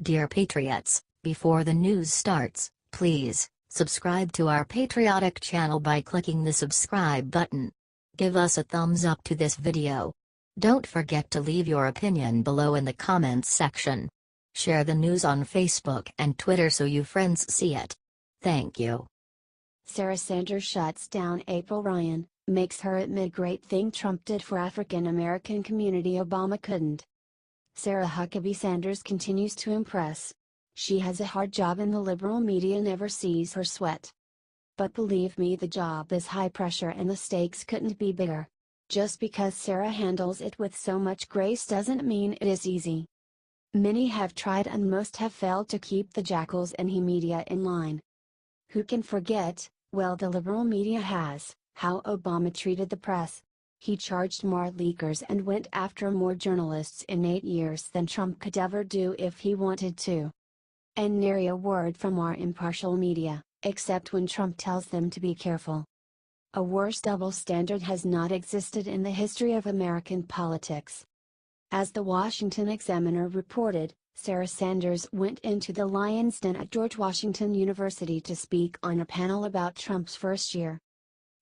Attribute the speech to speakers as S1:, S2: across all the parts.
S1: Dear Patriots, before the news starts, please subscribe to our patriotic channel by clicking the subscribe button. Give us a thumbs up to this video. Don't forget to leave your opinion below in the comments section. Share the news on Facebook and Twitter so you friends see it. Thank you.
S2: Sarah Sanders shuts down April Ryan, makes her admit great thing Trump did for African American community Obama couldn't. Sarah Huckabee Sanders continues to impress. She has a hard job and the liberal media never sees her sweat. But believe me, the job is high pressure and the stakes couldn't be bigger. Just because Sarah handles it with so much grace doesn't mean it is easy. Many have tried and most have failed to keep the jackals and he media in line. Who can forget, well, the liberal media has, how Obama treated the press. He charged more leakers and went after more journalists in 8 years than Trump could ever do if he wanted to. And nary a word from our impartial media, except when Trump tells them to be careful. A worse double standard has not existed in the history of American politics. As the Washington Examiner reported, Sarah Sanders went into the Lion's Den at George Washington University to speak on a panel about Trump's first year.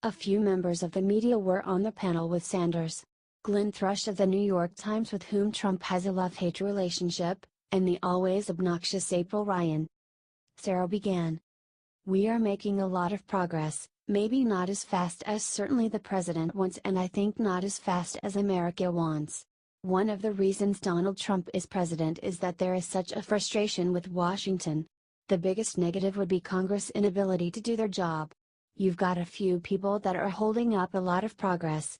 S2: A few members of the media were on the panel with Sanders, Glenn Thrush of the New York Times, with whom Trump has a love-hate relationship, and the always obnoxious April Ryan. Sarah began. "We are making a lot of progress, maybe not as fast as certainly the president wants, and I think not as fast as America wants. One of the reasons Donald Trump is president is that there is such a frustration with Washington. The biggest negative would be Congress' inability to do their job. You've got a few people that are holding up a lot of progress."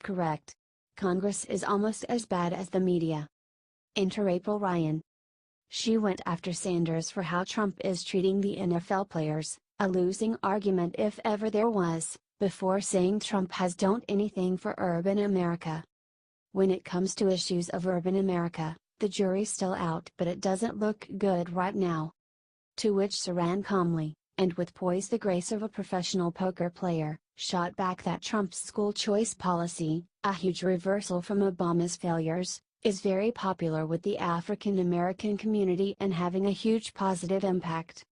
S2: Correct. Congress is almost as bad as the media. Enter April Ryan. She went after Sanders for how Trump is treating the NFL players, a losing argument if ever there was, before saying Trump has done anything for urban America. When it comes to issues of urban America, the jury's still out, but it doesn't look good right now. To which Saran calmly, and with poise the grace of a professional poker player, shot back that Trump's school choice policy, a huge reversal from Obama's failures, is very popular with the African American community and having a huge positive impact.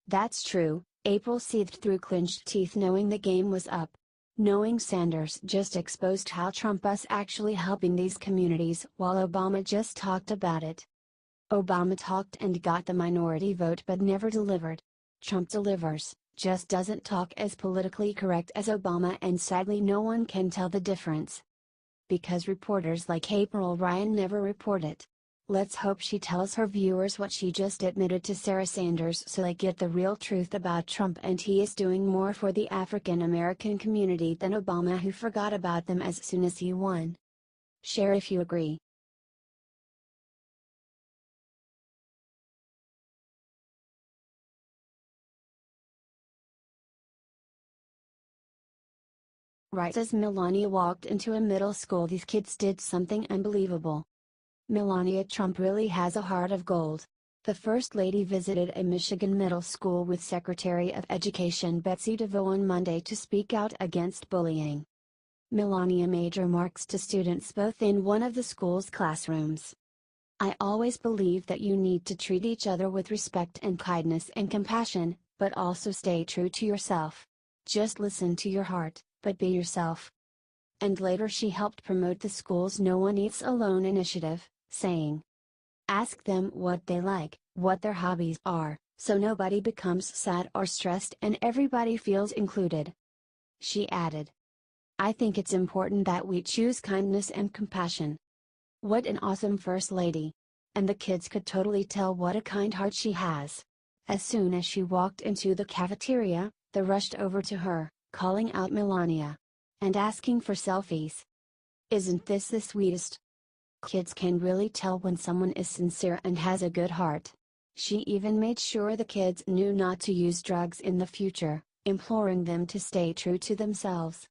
S2: That's true, April seethed through clenched teeth, knowing the game was up. Knowing Sanders just exposed how Trump was actually helping these communities while Obama just talked about it. Obama talked and got the minority vote but never delivered. Trump delivers, just doesn't talk as politically correct as Obama, and sadly no one can tell the difference. Because reporters like April Ryan never report it. Let's hope she tells her viewers what she just admitted to Sarah Sanders so they get the real truth about Trump, and he is doing more for the African American community than Obama, who forgot about them as soon as he won. Share if you agree. Right as Melania walked into a middle school, these kids did something unbelievable. Melania Trump really has a heart of gold. The First Lady visited a Michigan middle school with Secretary of Education Betsy DeVos on Monday to speak out against bullying. Melania made remarks to students both in one of the school's classrooms. "I always believe that you need to treat each other with respect and kindness and compassion, but also stay true to yourself. Just listen to your heart, but be yourself." And later she helped promote the school's No One Eats Alone initiative, saying, "Ask them what they like, what their hobbies are, so nobody becomes sad or stressed and everybody feels included." She added, "I think it's important that we choose kindness and compassion." What an awesome First Lady! And the kids could totally tell what a kind heart she has. As soon as she walked into the cafeteria, they rushed over to her, calling out Melania, and asking for selfies. Isn't this the sweetest? Kids can really tell when someone is sincere and has a good heart. She even made sure the kids knew not to use drugs in the future, imploring them to stay true to themselves.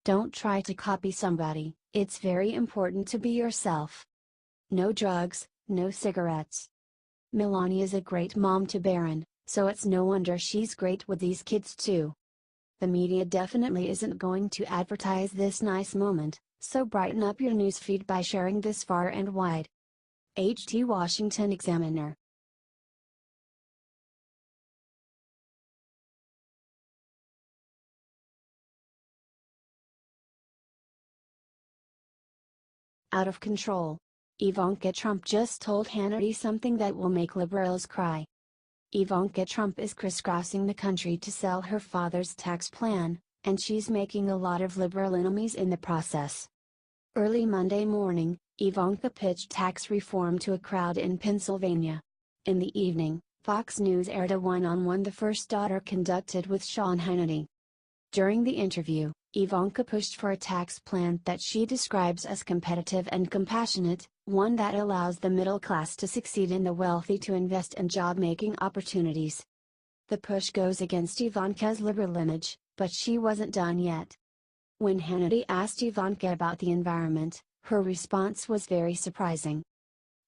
S2: Don't try to copy somebody, it's very important to be yourself. No drugs, no cigarettes. Melania's a great mom to Barron, so it's no wonder she's great with these kids too. The media definitely isn't going to advertise this nice moment, so brighten up your newsfeed by sharing this far and wide. HT Washington Examiner. Out of control. Ivanka Trump just told Hannity something that will make liberals cry. Ivanka Trump is crisscrossing the country to sell her father's tax plan, and she's making a lot of liberal enemies in the process. Early Monday morning, Ivanka pitched tax reform to a crowd in Pennsylvania. In the evening, Fox News aired a one-on-one the first daughter conducted with Sean Hannity. During the interview, Ivanka pushed for a tax plan that she describes as competitive and compassionate, one that allows the middle class to succeed and the wealthy to invest in job-making opportunities. The push goes against Ivanka's liberal image, but she wasn't done yet. When Hannity asked Ivanka about the environment, her response was very surprising.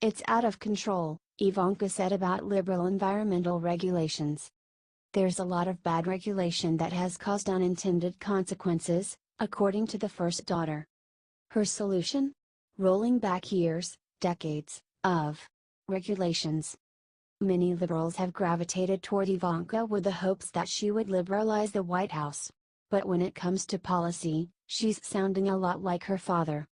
S2: "It's out of control," Ivanka said about liberal environmental regulations. "There's a lot of bad regulation that has caused unintended consequences," according to the first daughter. Her solution? Rolling back years, decades, of regulations. Many liberals have gravitated toward Ivanka with the hopes that she would liberalize the White House. But when it comes to policy, she's sounding a lot like her father.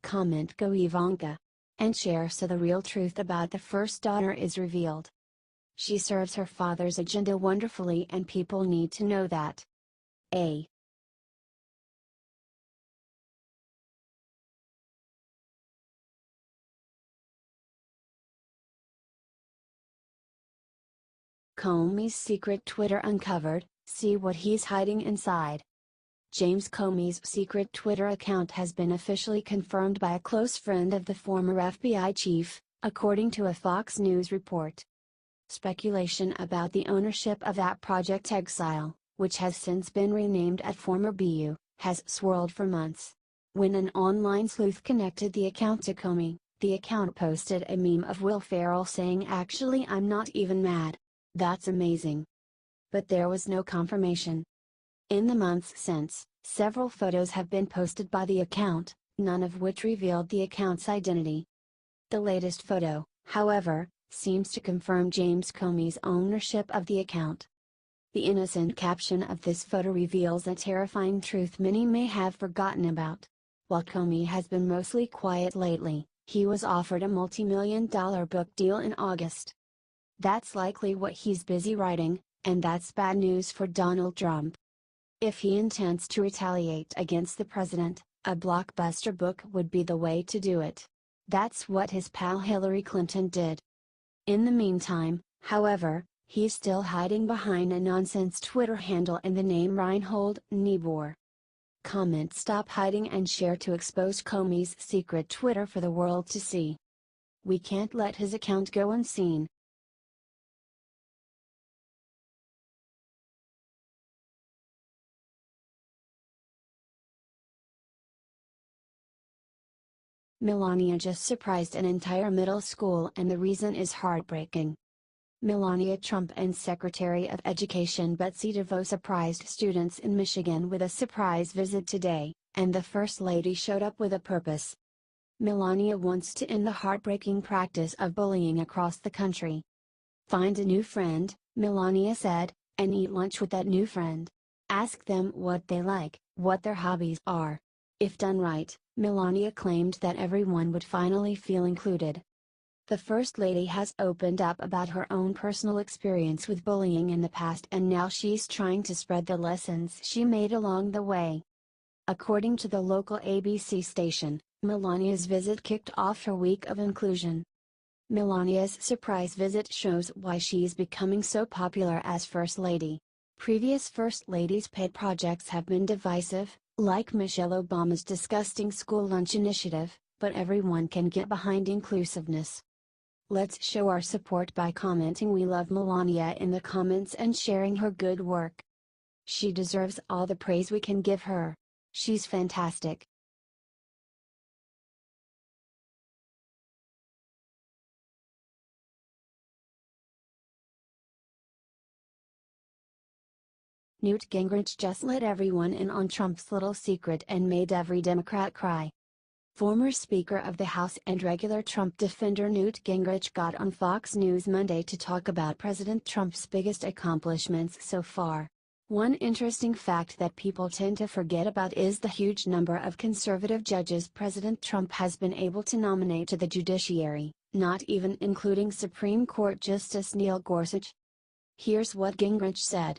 S2: Comment "Go Ivanka!" and share so the real truth about the first daughter is revealed. She serves her father's agenda wonderfully and people need to know that. A. Comey's secret Twitter uncovered, see what he's hiding inside. James Comey's secret Twitter account has been officially confirmed by a close friend of the former FBI chief, according to a Fox News report. Speculation about the ownership of that Project Exile, which has since been renamed at former BU, has swirled for months. When an online sleuth connected the account to Comey, the account posted a meme of Will Ferrell saying "Actually I'm not even mad. That's amazing." But there was no confirmation. In the months since, several photos have been posted by the account, none of which revealed the account's identity. The latest photo, however, seems to confirm James Comey's ownership of the account. The innocent caption of this photo reveals a terrifying truth many may have forgotten about. While Comey has been mostly quiet lately, he was offered a multi-million-dollar book deal in August. That's likely what he's busy writing, and that's bad news for Donald Trump. If he intends to retaliate against the president, a blockbuster book would be the way to do it. That's what his pal Hillary Clinton did. In the meantime, however, he's still hiding behind a nonsense Twitter handle and the name Reinhold Niebuhr. Comment "Stop hiding" and share to expose Comey's secret Twitter for the world to see. We can't let his account go unseen. Melania just surprised an entire middle school and the reason is heartbreaking. Melania Trump and Secretary of Education Betsy DeVos surprised students in Michigan with a surprise visit today, and the First Lady showed up with a purpose. Melania wants to end the heartbreaking practice of bullying across the country. "Find a new friend," Melania said, "and eat lunch with that new friend. Ask them what they like, what their hobbies are." If done right, Melania claimed that everyone would finally feel included. The First Lady has opened up about her own personal experience with bullying in the past and now she's trying to spread the lessons she made along the way. According to the local ABC station, Melania's visit kicked off her week of inclusion. Melania's surprise visit shows why she's becoming so popular as First Lady. Previous First Ladies' pet projects have been divisive, like Michelle Obama's disgusting school lunch initiative, but everyone can get behind inclusiveness. Let's show our support by commenting "We love Melania" in the comments and sharing her good work. She deserves all the praise we can give her. She's fantastic. Newt Gingrich just let everyone in on Trump's little secret and made every Democrat cry. Former Speaker of the House and regular Trump defender Newt Gingrich got on Fox News Monday to talk about President Trump's biggest accomplishments so far. One interesting fact that people tend to forget about is the huge number of conservative judges President Trump has been able to nominate to the judiciary, not even including Supreme Court Justice Neil Gorsuch. Here's what Gingrich said.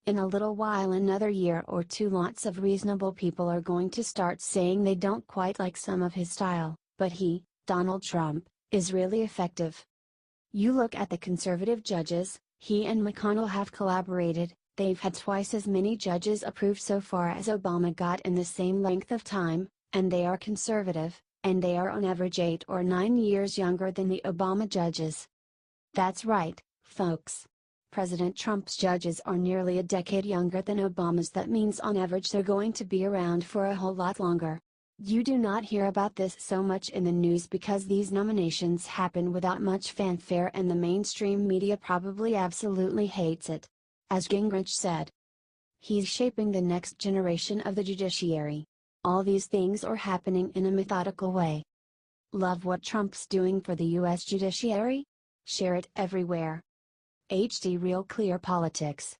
S2: In a little while, another year or two, lots of reasonable people are going to start saying they don't quite like some of his style, but he, Donald Trump, is really effective. You look at the conservative judges, he and McConnell have collaborated. They've had twice as many judges approved so far as Obama got in the same length of time, and they are conservative, and they are on average 8 or 9 years younger than the Obama judges. That's right, folks. President Trump's judges are nearly a decade younger than Obama's. That means on average they're going to be around for a whole lot longer. You do not hear about this so much in the news because these nominations happen without much fanfare and the mainstream media probably absolutely hates it. As Gingrich said, he's shaping the next generation of the judiciary. All these things are happening in a methodical way. Love what Trump's doing for the U.S. judiciary? Share it everywhere. HD Real Clear Politics.